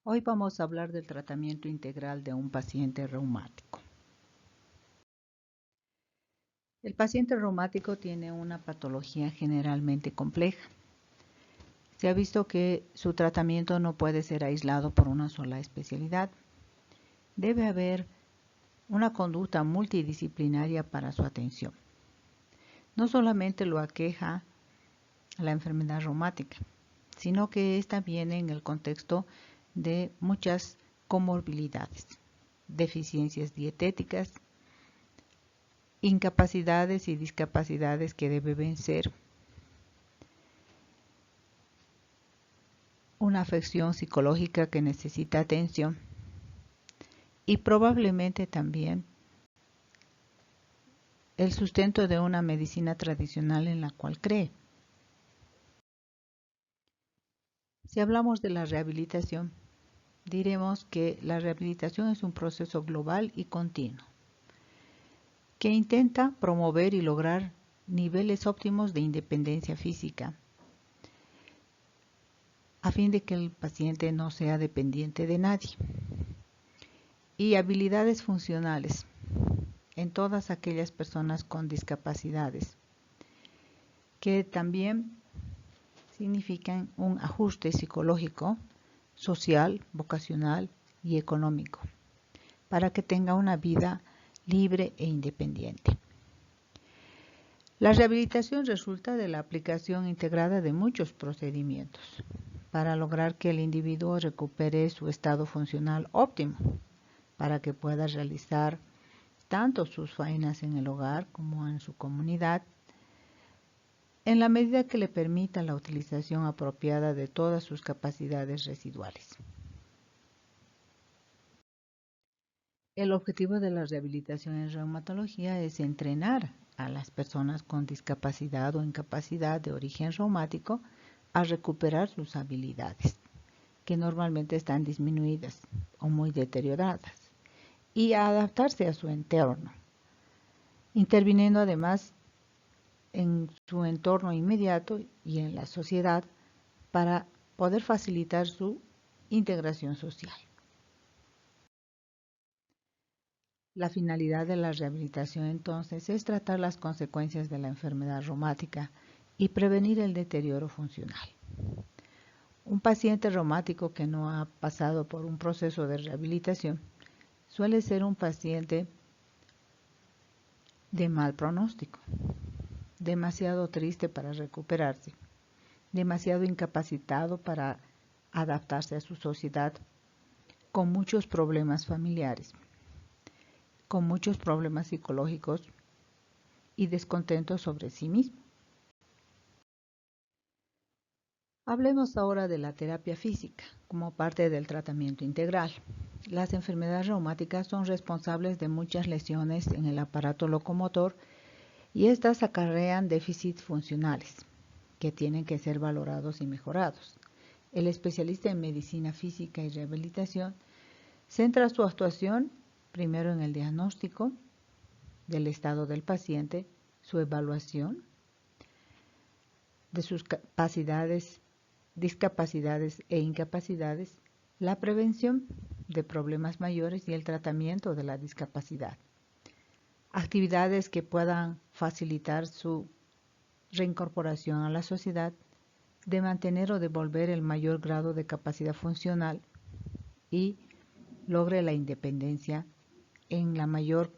Hoy vamos a hablar del tratamiento integral de un paciente reumático. El paciente reumático tiene una patología generalmente compleja. Se ha visto que su tratamiento no puede ser aislado por una sola especialidad. Debe haber una conducta multidisciplinaria para su atención. No solamente lo aqueja la enfermedad reumática, sino que esta viene en el contexto de muchas comorbilidades, deficiencias dietéticas, incapacidades y discapacidades que debe vencer, una afección psicológica que necesita atención y probablemente también el sustento de una medicina tradicional en la cual cree. Si hablamos de la rehabilitación, diremos que la rehabilitación es un proceso global y continuo que intenta promover y lograr niveles óptimos de independencia física a fin de que el paciente no sea dependiente de nadie, y habilidades funcionales en todas aquellas personas con discapacidades, que también significan un ajuste psicológico, social, vocacional y económico, para que tenga una vida libre e independiente. La rehabilitación resulta de la aplicación integrada de muchos procedimientos para lograr que el individuo recupere su estado funcional óptimo, para que pueda realizar tanto sus faenas en el hogar como en su comunidad, en la medida que le permita la utilización apropiada de todas sus capacidades residuales. El objetivo de la rehabilitación en reumatología es entrenar a las personas con discapacidad o incapacidad de origen reumático a recuperar sus habilidades, que normalmente están disminuidas o muy deterioradas, y a adaptarse a su entorno, interviniendo además en su entorno inmediato y en la sociedad para poder facilitar su integración social. La finalidad de la rehabilitación entonces es tratar las consecuencias de la enfermedad reumática y prevenir el deterioro funcional. Un paciente reumático que no ha pasado por un proceso de rehabilitación suele ser un paciente de mal pronóstico, demasiado triste para recuperarse, demasiado incapacitado para adaptarse a su sociedad, con muchos problemas familiares, con muchos problemas psicológicos y descontento sobre sí mismo. Hablemos ahora de la terapia física como parte del tratamiento integral. Las enfermedades reumáticas son responsables de muchas lesiones en el aparato locomotor y estas acarrean déficits funcionales que tienen que ser valorados y mejorados. El especialista en medicina física y rehabilitación centra su actuación primero en el diagnóstico del estado del paciente, su evaluación de sus capacidades, discapacidades e incapacidades, la prevención de problemas mayores y el tratamiento de la discapacidad. Actividades que puedan facilitar su reincorporación a la sociedad, de mantener o devolver el mayor grado de capacidad funcional y logre la independencia en la mayor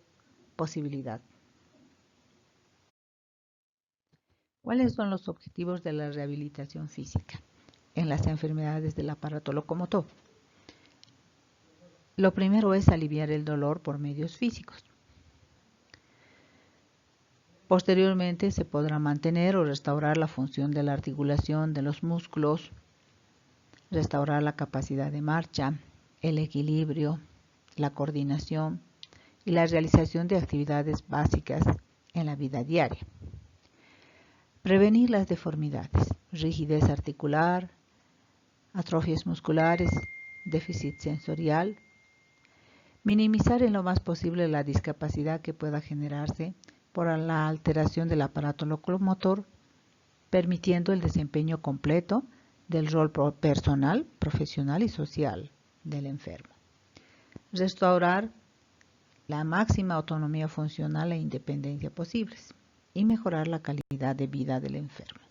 posibilidad. ¿Cuáles son los objetivos de la rehabilitación física en las enfermedades del aparato locomotor? Lo primero es aliviar el dolor por medios físicos. Posteriormente se podrá mantener o restaurar la función de la articulación de los músculos, restaurar la capacidad de marcha, el equilibrio, la coordinación y la realización de actividades básicas en la vida diaria. Prevenir las deformidades, rigidez articular, atrofias musculares, déficit sensorial. Minimizar en lo más posible la discapacidad que pueda generarse por la alteración del aparato locomotor, permitiendo el desempeño completo del rol personal, profesional y social del enfermo. Restaurar la máxima autonomía funcional e independencia posibles y mejorar la calidad de vida del enfermo.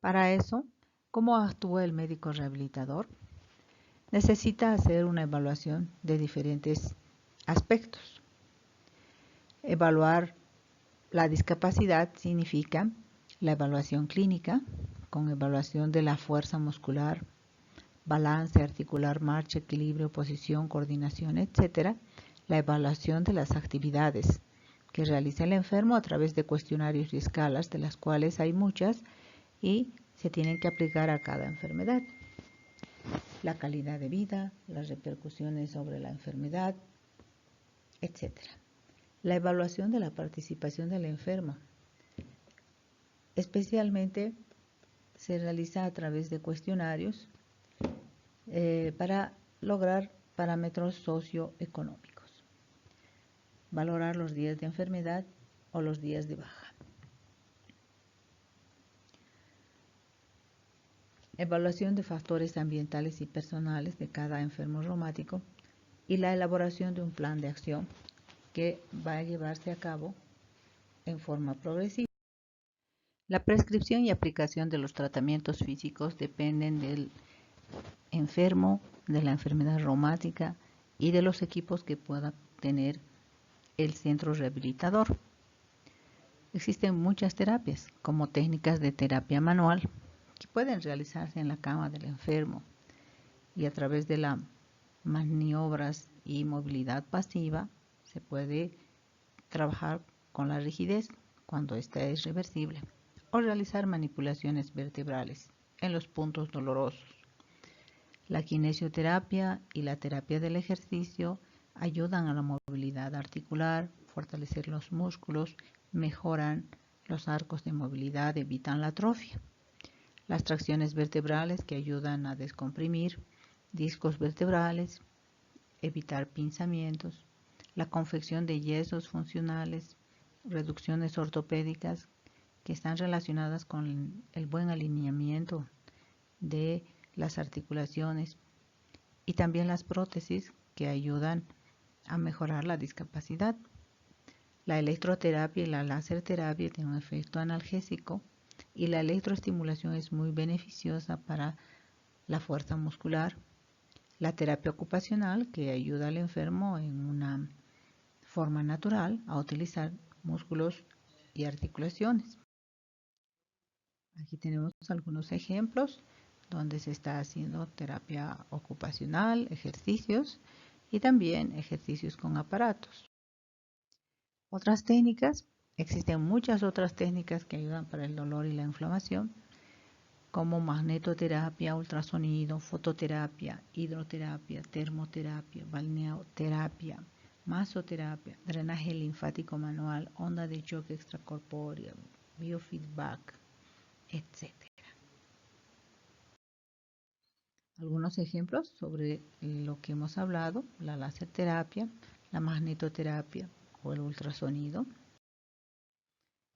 Para eso, ¿cómo actúa el médico rehabilitador? Necesita hacer una evaluación de diferentes aspectos. Evaluar la discapacidad significa la evaluación clínica, con evaluación de la fuerza muscular, balance articular, marcha, equilibrio, posición, coordinación, etc. La evaluación de las actividades que realiza el enfermo a través de cuestionarios y escalas, de las cuales hay muchas y se tienen que aplicar a cada enfermedad. La calidad de vida, las repercusiones sobre la enfermedad, etc. La evaluación de la participación del enfermo, especialmente se realiza a través de cuestionarios para lograr parámetros socioeconómicos. Valorar los días de enfermedad o los días de baja. Evaluación de factores ambientales y personales de cada enfermo reumático y la elaboración de un plan de acción que va a llevarse a cabo en forma progresiva. La prescripción y aplicación de los tratamientos físicos dependen del enfermo, de la enfermedad reumática y de los equipos que pueda tener el centro rehabilitador. Existen muchas terapias, como técnicas de terapia manual, que pueden realizarse en la cama del enfermo y a través de las maniobras y movilidad pasiva se puede trabajar con la rigidez cuando ésta es reversible o realizar manipulaciones vertebrales en los puntos dolorosos. La kinesioterapia y la terapia del ejercicio ayudan a la movilidad articular, fortalecer los músculos, mejoran los arcos de movilidad, evitan la atrofia. Las tracciones vertebrales que ayudan a descomprimir discos vertebrales, evitar pinzamientos, la confección de yesos funcionales, reducciones ortopédicas que están relacionadas con el buen alineamiento de las articulaciones y también las prótesis que ayudan a mejorar la discapacidad. La electroterapia y la láserterapia tienen un efecto analgésico y la electroestimulación es muy beneficiosa para la fuerza muscular. La terapia ocupacional que ayuda al enfermo en una forma natural a utilizar músculos y articulaciones. Aquí tenemos algunos ejemplos donde se está haciendo terapia ocupacional, ejercicios y también ejercicios con aparatos. Otras técnicas, existen muchas otras técnicas que ayudan para el dolor y la inflamación, como magnetoterapia, ultrasonido, fototerapia, hidroterapia, termoterapia, balneoterapia, masoterapia, drenaje linfático manual, onda de choque extracorpóreo, biofeedback, etc. Algunos ejemplos sobre lo que hemos hablado: la láserterapia, la magnetoterapia o el ultrasonido.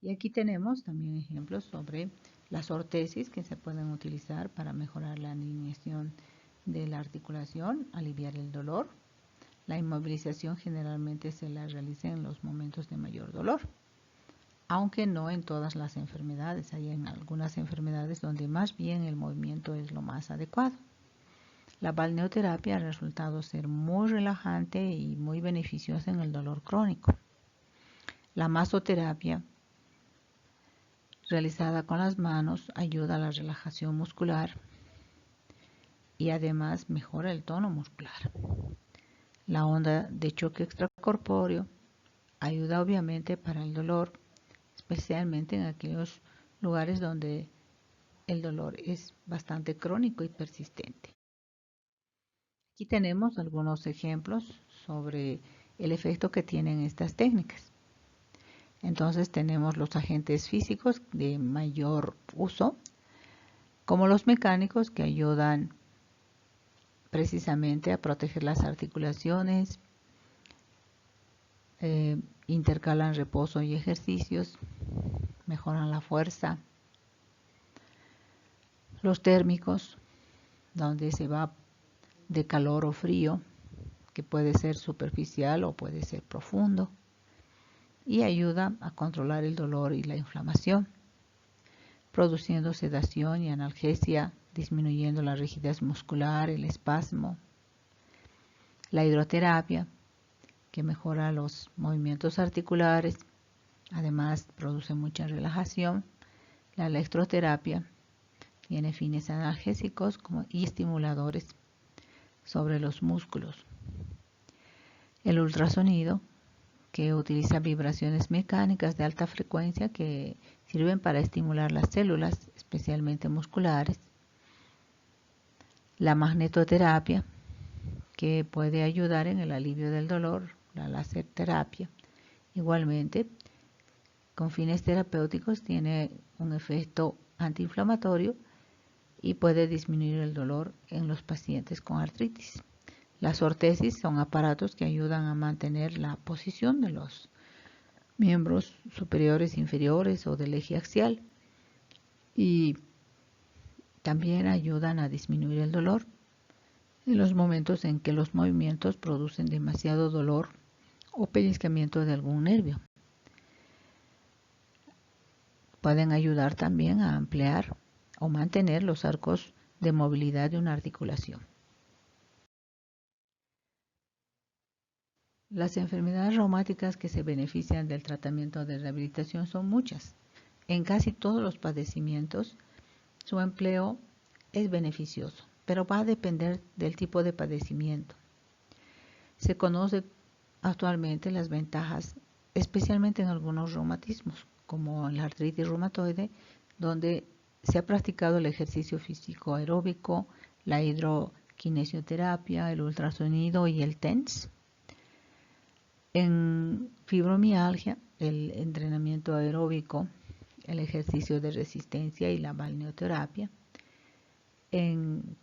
Y aquí tenemos también ejemplos sobre las ortesis que se pueden utilizar para mejorar la alineación de la articulación, aliviar el dolor. La inmovilización generalmente se la realiza en los momentos de mayor dolor, aunque no en todas las enfermedades. Hay en algunas enfermedades donde más bien el movimiento es lo más adecuado. La balneoterapia ha resultado ser muy relajante y muy beneficiosa en el dolor crónico. La masoterapia, realizada con las manos, ayuda a la relajación muscular y además mejora el tono muscular. La onda de choque extracorpóreo ayuda obviamente para el dolor, especialmente en aquellos lugares donde el dolor es bastante crónico y persistente. Aquí tenemos algunos ejemplos sobre el efecto que tienen estas técnicas. Entonces tenemos los agentes físicos de mayor uso, como los mecánicos, que ayudan precisamente a proteger las articulaciones, intercalan reposo y ejercicios, mejoran la fuerza. Los térmicos, donde se va de calor o frío, que puede ser superficial o puede ser profundo, y ayuda a controlar el dolor y la inflamación, produciendo sedación y analgesia, disminuyendo la rigidez muscular, el espasmo. La hidroterapia, que mejora los movimientos articulares, además produce mucha relajación. La electroterapia tiene fines analgésicos y estimuladores sobre los músculos. El ultrasonido, que utiliza vibraciones mecánicas de alta frecuencia que sirven para estimular las células, especialmente musculares. La magnetoterapia, que puede ayudar en el alivio del dolor. La láser terapia, igualmente, con fines terapéuticos, tiene un efecto antiinflamatorio y puede disminuir el dolor en los pacientes con artritis. Las ortesis son aparatos que ayudan a mantener la posición de los miembros superiores, inferiores o del eje axial, y también ayudan a disminuir el dolor en los momentos en que los movimientos producen demasiado dolor o pellizcamiento de algún nervio. Pueden ayudar también a ampliar o mantener los arcos de movilidad de una articulación. Las enfermedades reumáticas que se benefician del tratamiento de rehabilitación son muchas. En casi todos los padecimientos, su empleo es beneficioso, pero va a depender del tipo de padecimiento. Se conoce actualmente las ventajas, especialmente en algunos reumatismos, como en la artritis reumatoide, donde se ha practicado el ejercicio físico aeróbico, la hidroquinesioterapia, el ultrasonido y el TENS. En fibromialgia, el entrenamiento aeróbico, el ejercicio de resistencia y la balneoterapia. En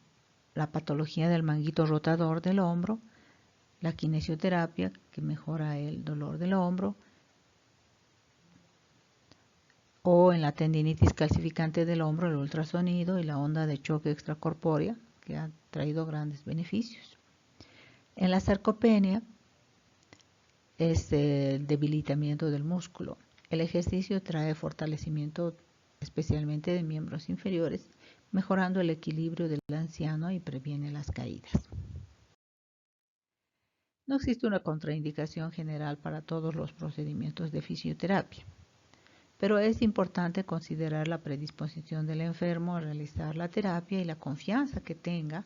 la patología del manguito rotador del hombro, la kinesioterapia, que mejora el dolor del hombro, o en la tendinitis calcificante del hombro, el ultrasonido y la onda de choque extracorpórea, que ha traído grandes beneficios. En la sarcopenia es el debilitamiento del músculo. El ejercicio trae fortalecimiento especialmente de miembros inferiores, mejorando el equilibrio del anciano y previene las caídas. No existe una contraindicación general para todos los procedimientos de fisioterapia, pero es importante considerar la predisposición del enfermo a realizar la terapia y la confianza que tenga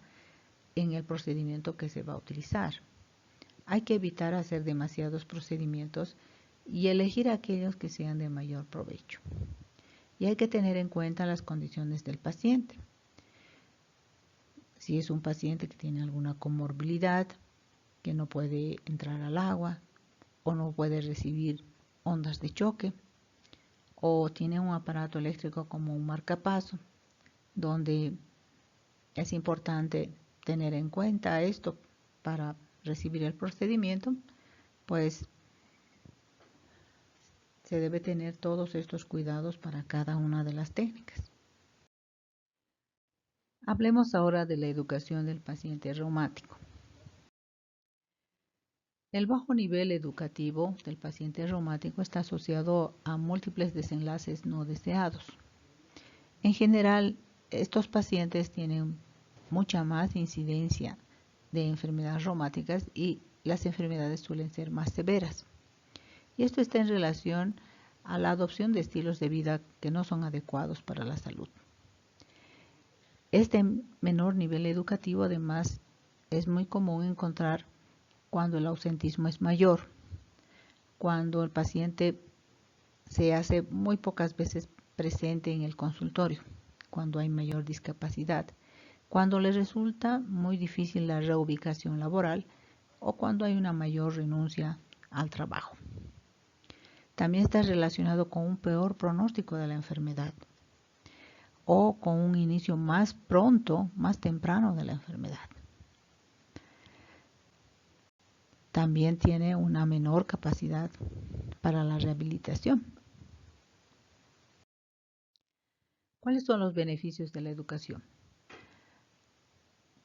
en el procedimiento que se va a utilizar. Hay que evitar hacer demasiados procedimientos y elegir aquellos que sean de mayor provecho. Y hay que tener en cuenta las condiciones del paciente. Si es un paciente que tiene alguna comorbilidad, que no puede entrar al agua o no puede recibir ondas de choque, o tiene un aparato eléctrico como un marcapaso, donde es importante tener en cuenta esto para recibir el procedimiento, pues se debe tener todos estos cuidados para cada una de las técnicas. Hablemos ahora de la educación del paciente reumático. El bajo nivel educativo del paciente reumático está asociado a múltiples desenlaces no deseados. En general, estos pacientes tienen mucha más incidencia de enfermedades reumáticas y las enfermedades suelen ser más severas. Y esto está en relación a la adopción de estilos de vida que no son adecuados para la salud. Este menor nivel educativo, además, es muy común encontrar cuando el ausentismo es mayor, cuando el paciente se hace muy pocas veces presente en el consultorio, cuando hay mayor discapacidad, cuando le resulta muy difícil la reubicación laboral o cuando hay una mayor renuncia al trabajo. También está relacionado con un peor pronóstico de la enfermedad o con un inicio más pronto, más temprano de la enfermedad. También tiene una menor capacidad para la rehabilitación. ¿Cuáles son los beneficios de la educación?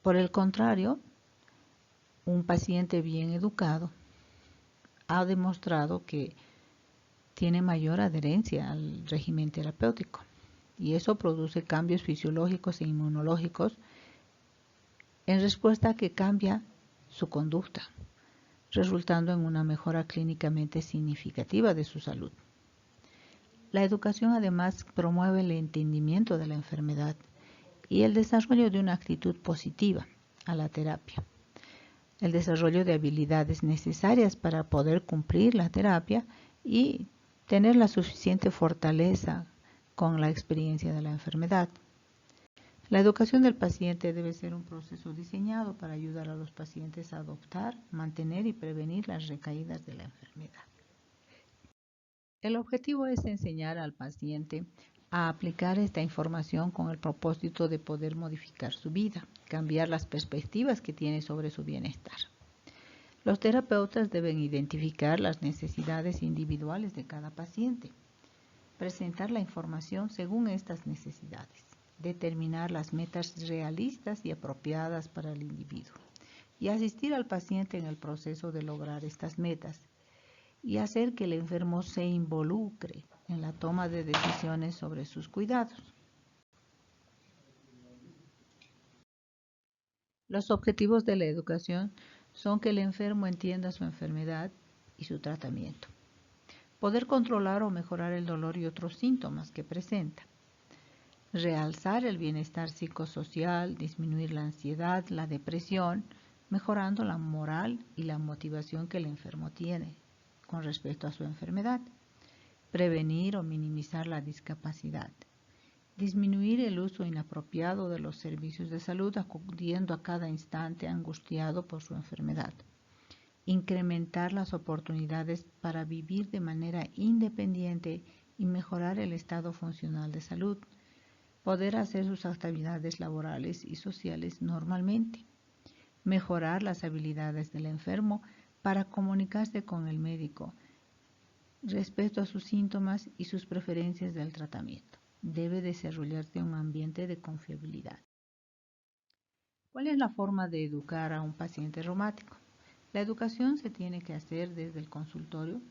Por el contrario, un paciente bien educado ha demostrado que tiene mayor adherencia al régimen terapéutico y eso produce cambios fisiológicos e inmunológicos en respuesta a que cambia su conducta, resultando en una mejora clínicamente significativa de su salud. La educación además promueve el entendimiento de la enfermedad y el desarrollo de una actitud positiva a la terapia. El desarrollo de habilidades necesarias para poder cumplir la terapia y tener la suficiente fortaleza con la experiencia de la enfermedad. La educación del paciente debe ser un proceso diseñado para ayudar a los pacientes a adoptar, mantener y prevenir las recaídas de la enfermedad. El objetivo es enseñar al paciente a aplicar esta información con el propósito de poder modificar su vida, cambiar las perspectivas que tiene sobre su bienestar. Los terapeutas deben identificar las necesidades individuales de cada paciente, presentar la información según estas necesidades, determinar las metas realistas y apropiadas para el individuo y asistir al paciente en el proceso de lograr estas metas y hacer que el enfermo se involucre en la toma de decisiones sobre sus cuidados. Los objetivos de la educación son que el enfermo entienda su enfermedad y su tratamiento, poder controlar o mejorar el dolor y otros síntomas que presenta, realzar el bienestar psicosocial, disminuir la ansiedad, la depresión, mejorando la moral y la motivación que el enfermo tiene con respecto a su enfermedad, prevenir o minimizar la discapacidad, disminuir el uso inapropiado de los servicios de salud acudiendo a cada instante angustiado por su enfermedad, incrementar las oportunidades para vivir de manera independiente y mejorar el estado funcional de salud, poder hacer sus actividades laborales y sociales normalmente, mejorar las habilidades del enfermo para comunicarse con el médico respecto a sus síntomas y sus preferencias del tratamiento. Debe desarrollarse un ambiente de confiabilidad. ¿Cuál es la forma de educar a un paciente reumático? La educación se tiene que hacer desde el consultorio,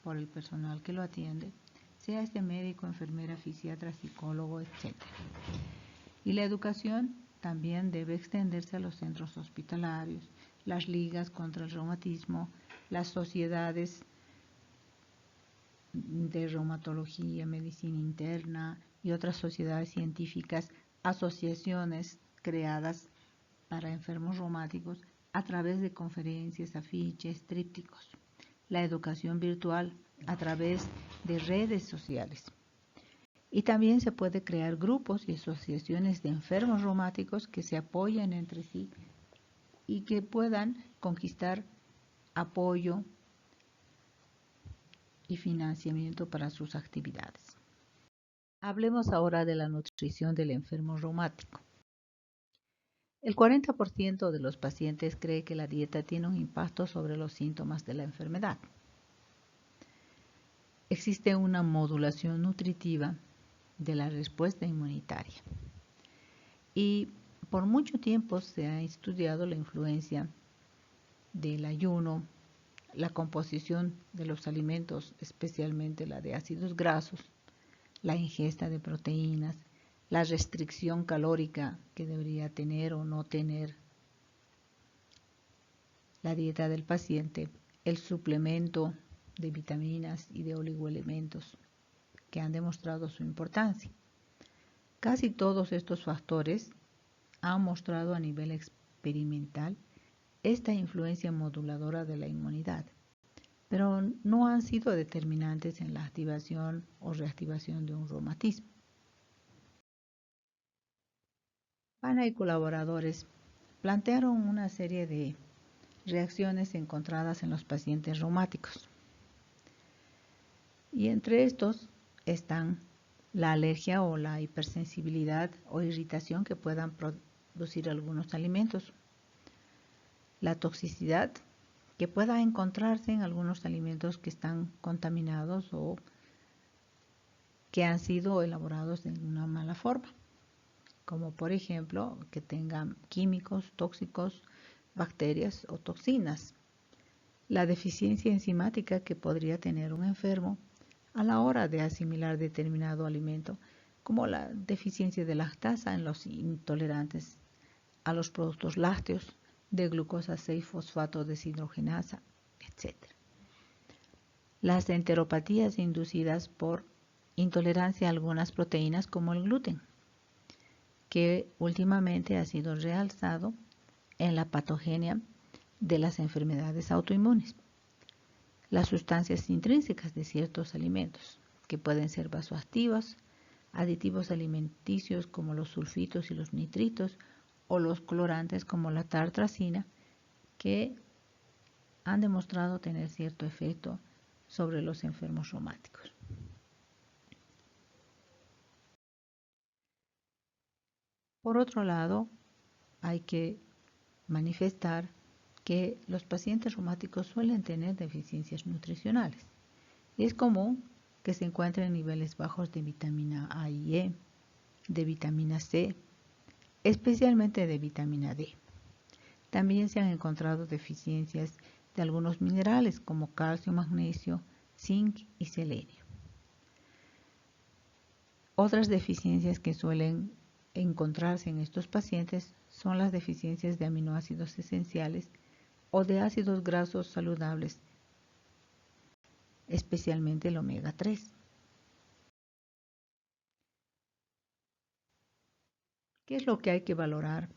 por el personal que lo atiende, sea este médico, enfermera, fisiatra, psicólogo, etc. Y la educación también debe extenderse a los centros hospitalarios, las ligas contra el reumatismo, las sociedades de reumatología, medicina interna y otras sociedades científicas, asociaciones creadas para enfermos reumáticos a través de conferencias, afiches, trípticos. La educación virtual a través de redes sociales. Y también se puede crear grupos y asociaciones de enfermos reumáticos que se apoyen entre sí y que puedan conquistar apoyo y financiamiento para sus actividades. Hablemos ahora de la nutrición del enfermo reumático. El 40% de los pacientes cree que la dieta tiene un impacto sobre los síntomas de la enfermedad. Existe una modulación nutritiva de la respuesta inmunitaria. Y por mucho tiempo se ha estudiado la influencia del ayuno, la composición de los alimentos, especialmente la de ácidos grasos, la ingesta de proteínas, la restricción calórica que debería tener o no tener la dieta del paciente, el suplemento de vitaminas y de oligoelementos que han demostrado su importancia. Casi todos estos factores han mostrado a nivel experimental esta influencia moduladora de la inmunidad, pero no han sido determinantes en la activación o reactivación de un reumatismo. Pana y colaboradores plantearon una serie de reacciones encontradas en los pacientes reumáticos. Y entre estos están la alergia o la hipersensibilidad o irritación que puedan producir algunos alimentos, la toxicidad que pueda encontrarse en algunos alimentos que están contaminados o que han sido elaborados de una mala forma, como por ejemplo que tengan químicos tóxicos bacterias o toxinas. La deficiencia enzimática que podría tener un enfermo a la hora de asimilar determinado alimento, como la deficiencia de lactasa en los intolerantes a los productos lácteos, de glucosa 6-fosfato deshidrogenasa, etc. Las enteropatías inducidas por intolerancia a algunas proteínas como el gluten, que últimamente ha sido realzado en la patogenia de las enfermedades autoinmunes. Las sustancias intrínsecas de ciertos alimentos, que pueden ser vasoactivas, aditivos alimenticios como los sulfitos y los nitritos, o los colorantes como la tartrazina, que han demostrado tener cierto efecto sobre los enfermos reumáticos. Por otro lado, hay que manifestar que los pacientes reumáticos suelen tener deficiencias nutricionales. Y es común que se encuentren niveles bajos de vitamina A y E, de vitamina C, especialmente de vitamina D. También se han encontrado deficiencias de algunos minerales como calcio, magnesio, zinc y selenio. Otras deficiencias que suelen encontrarse en estos pacientes son las deficiencias de aminoácidos esenciales o de ácidos grasos saludables, especialmente el omega 3. ¿Qué es lo que hay que valorar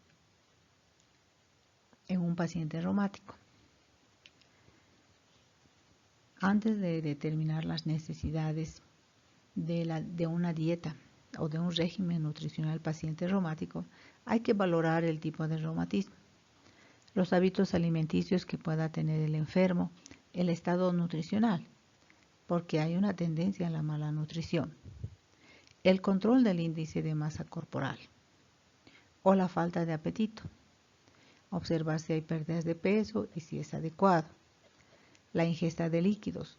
en un paciente reumático? Antes de determinar las necesidades de una dieta o de un régimen nutricional paciente reumático, hay que valorar el tipo de reumatismo, los hábitos alimenticios que pueda tener el enfermo, el estado nutricional, porque hay una tendencia a la mala nutrición, el control del índice de masa corporal o la falta de apetito, observar si hay pérdidas de peso y si es adecuado, la ingesta de líquidos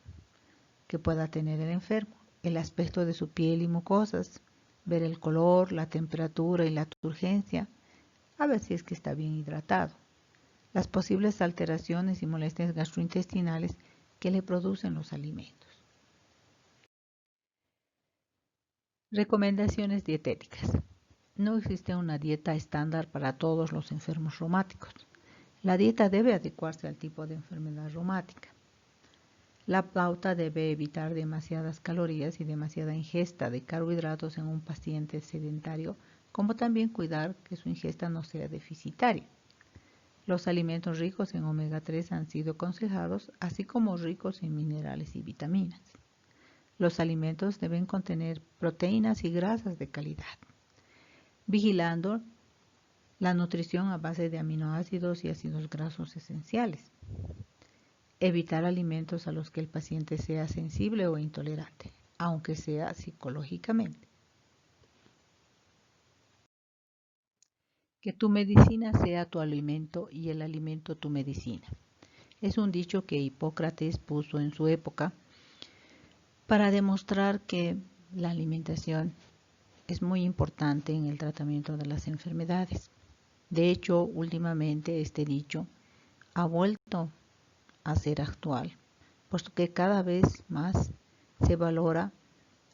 que pueda tener el enfermo, el aspecto de su piel y mucosas, ver el color, la temperatura y la turgencia, a ver si es que está bien hidratado, las posibles alteraciones y molestias gastrointestinales que le producen los alimentos. Recomendaciones dietéticas. No existe una dieta estándar para todos los enfermos reumáticos. La dieta debe adecuarse al tipo de enfermedad reumática. La pauta debe evitar demasiadas calorías y demasiada ingesta de carbohidratos en un paciente sedentario, como también cuidar que su ingesta no sea deficitaria. Los alimentos ricos en omega 3 han sido aconsejados, así como ricos en minerales y vitaminas. Los alimentos deben contener proteínas y grasas de calidad, vigilando la nutrición a base de aminoácidos y ácidos grasos esenciales. Evitar alimentos a los que el paciente sea sensible o intolerante, aunque sea psicológicamente. Que tu medicina sea tu alimento y el alimento tu medicina. Es un dicho que Hipócrates puso en su época para demostrar que la alimentación es muy importante en el tratamiento de las enfermedades. De hecho, últimamente este dicho ha vuelto a ser actual, puesto que cada vez más se valora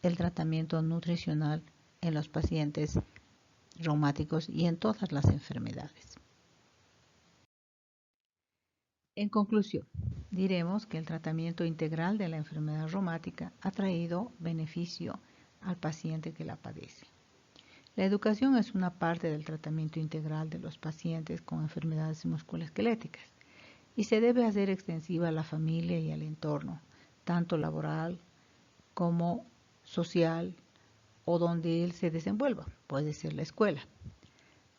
el tratamiento nutricional en los pacientes reumáticos y en todas las enfermedades. En conclusión, diremos que el tratamiento integral de la enfermedad reumática ha traído beneficio al paciente que la padece. La educación es una parte del tratamiento integral de los pacientes con enfermedades musculoesqueléticas y se debe hacer extensiva a la familia y al entorno, tanto laboral como social o donde él se desenvuelva, puede ser la escuela.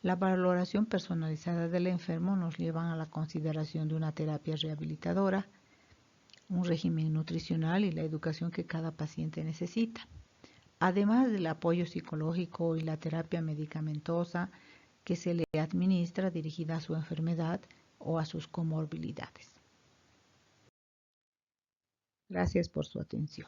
La valoración personalizada del enfermo nos lleva a la consideración de una terapia rehabilitadora, un régimen nutricional y la educación que cada paciente necesita, además del apoyo psicológico y la terapia medicamentosa que se le administra dirigida a su enfermedad o a sus comorbilidades. Gracias por su atención.